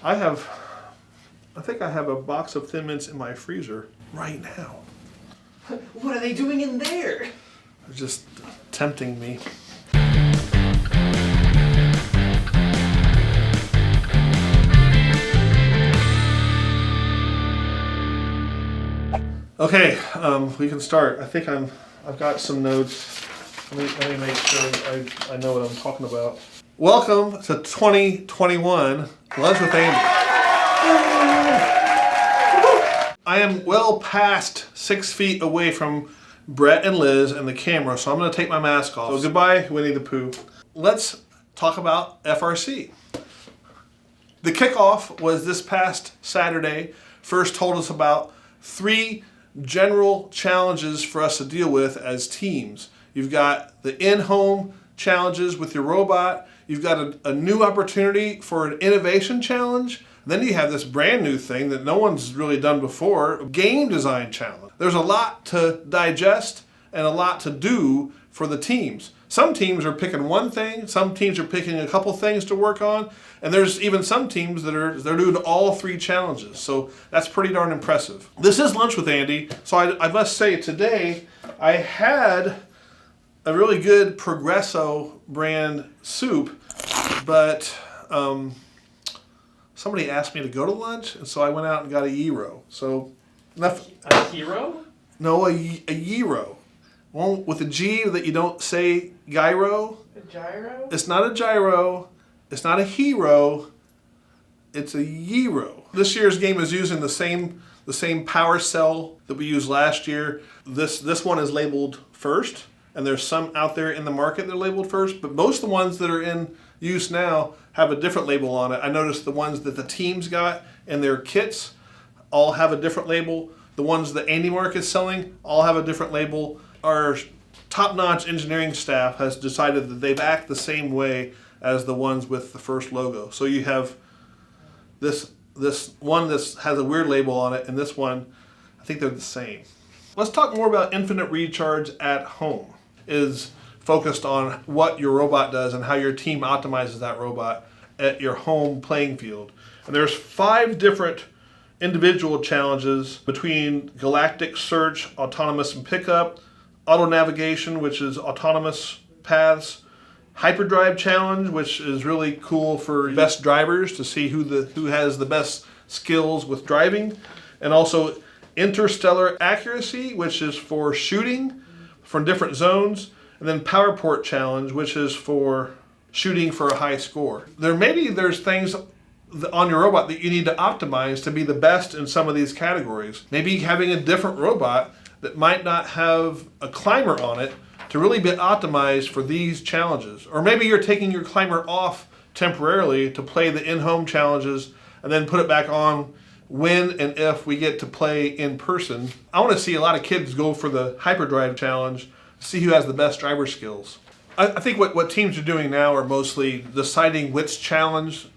I think I have a box of Thin Mints in my freezer right now. What are they doing in there? They're just tempting me. Okay, we can start. I think I've got some notes. Let me make sure I know what I'm talking about. Welcome to 2021 Lunch with Andy. I am well past 6 feet away from Brett and Liz and the camera, so I'm going to take my mask off. So goodbye, Winnie the Pooh. Let's talk about FRC. The kickoff was this past Saturday. First told us about 3 general challenges for us to deal with as teams. You've got the in-home challenges with your robot. You've got a new opportunity for an innovation challenge. Then you have this brand new thing that no one's really done before, game design challenge. There's a lot to digest and a lot to do for the teams. Some teams are picking one thing, some teams are picking a couple things to work on, and there's even some teams they're doing all 3 challenges. So that's pretty darn impressive. This is Lunch with Andy, so I must say today I had a really good Progresso brand soup, but somebody asked me to go to lunch, and so I went out and got a gyro. So enough. A hero? No, a gyro. One with a G that you don't say gyro. A gyro? It's not a gyro. It's not a hero. It's a gyro. This year's game is using the same power cell that we used last year. This one is labeled first, and there's some out there in the market that are labeled first, but most of the ones that are in use now have a different label on it. I noticed the ones that the teams got in their kits all have a different label. The ones that Andy Mark is selling all have a different label. Our top-notch engineering staff has decided that they've act the same way as the ones with the first logo. So you have this one that has a weird label on it, and this one, I think they're the same. Let's talk more about Infinite Recharge at Home. Is focused on what your robot does and how your team optimizes that robot at your home playing field. And there's 5 different individual challenges between Galactic Search, Autonomous and Pickup, Auto Navigation, which is autonomous paths, Hyperdrive Challenge, which is really cool for best drivers to see who has the best skills with driving, and also Interstellar Accuracy, which is for shooting from different zones, and then PowerPort Challenge, which is for shooting for a high score. There's things on your robot that you need to optimize to be the best in some of these categories. Maybe having a different robot that might not have a climber on it to really be optimized for these challenges. Or maybe you're taking your climber off temporarily to play the in-home challenges and then put it back on when and if we get to play in person. I want to see a lot of kids go for the Hyperdrive Challenge, see who has the best driver skills. I think what teams are doing now are mostly deciding which challenge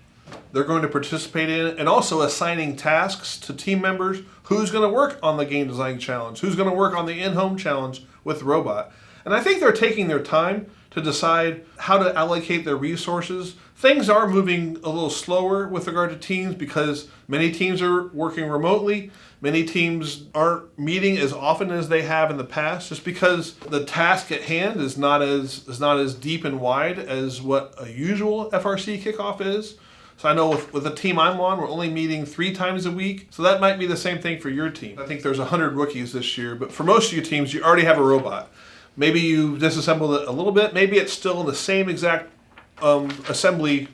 they're going to participate in, and also assigning tasks to team members. Who's going to work on the game design challenge? Who's going to work on the in-home challenge with the robot? And I think they're taking their time to decide how to allocate their resources. Things are moving a little slower with regard to teams because many teams are working remotely. Many teams aren't meeting as often as they have in the past, just because the task at hand is not as deep and wide as what a usual FRC kickoff is. So I know with the team I'm on, we're only meeting 3 times a week. So that might be the same thing for your team. I think there's 100 rookies this year, but for most of your teams, you already have a robot. Maybe you disassembled it a little bit. Maybe it's still in the same exact assembly.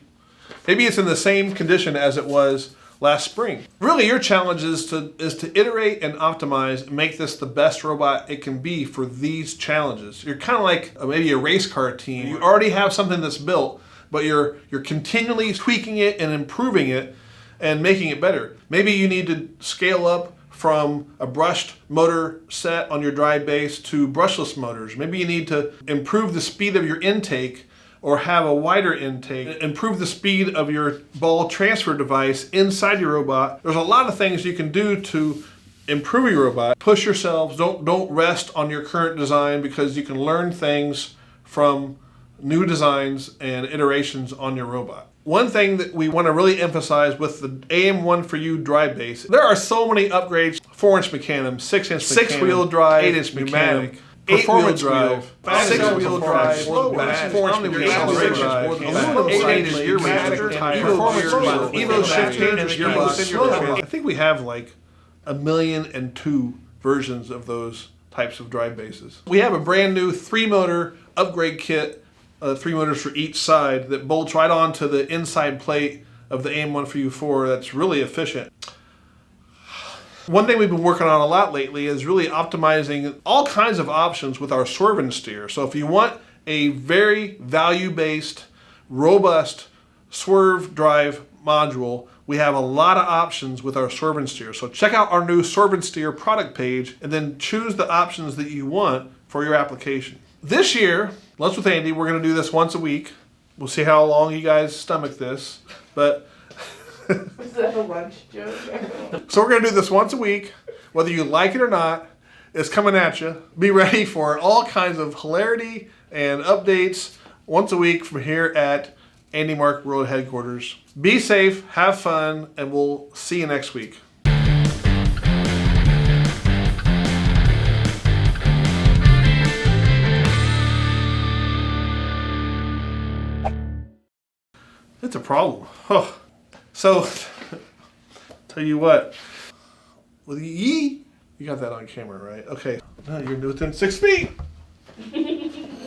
Maybe it's in the same condition as it was last spring. Really, your challenge is to iterate and optimize and make this the best robot it can be for these challenges. You're kind of like maybe a race car team. You already have something that's built, but you're continually tweaking it and improving it and making it better. Maybe you need to scale up from a brushed motor set on your drive base to brushless motors. Maybe you need to improve the speed of your intake or have a wider intake, improve the speed of your ball transfer device inside your robot. There's a lot of things you can do to improve your robot. Push yourselves, don't rest on your current design, because you can learn things from new designs and iterations on your robot. One thing that we want to really emphasize with the AM1 for You drive base, there are so many upgrades: 4-inch mechanism, 6-inch, 6-wheel drive, 8-inch pneumatic, performance drive, 6-wheel drive, 4-inch drive, aluminum 8-inch gearmatic, performance drive, Evo shifters, gearbox. I think we have like 1,000,002 versions of those types of drive bases. We have a brand new 3-motor upgrade kit, 3 motors for each side, that bolts right onto the inside plate of the AM1 for You 4. That's really efficient. One thing we've been working on a lot lately is really optimizing all kinds of options with our swerve and steer. So if you want a very value-based, robust swerve drive module, we have a lot of options with our swerve and steer. So check out our new swerve and steer product page and then choose the options that you want for your application. This year, Lunch with Andy, we're going to do this once a week. We'll see how long you guys stomach this, but Was that a lunch joke? so we're going to do this once a week, whether you like it or not. It's coming at you. Be ready for all kinds of hilarity and updates once a week from here at Andy Mark World Headquarters. Be safe, have fun, and we'll see you next week. It's a problem. Oh. So, tell you what. With you got that on camera, right? Okay. No, you're within 6 feet.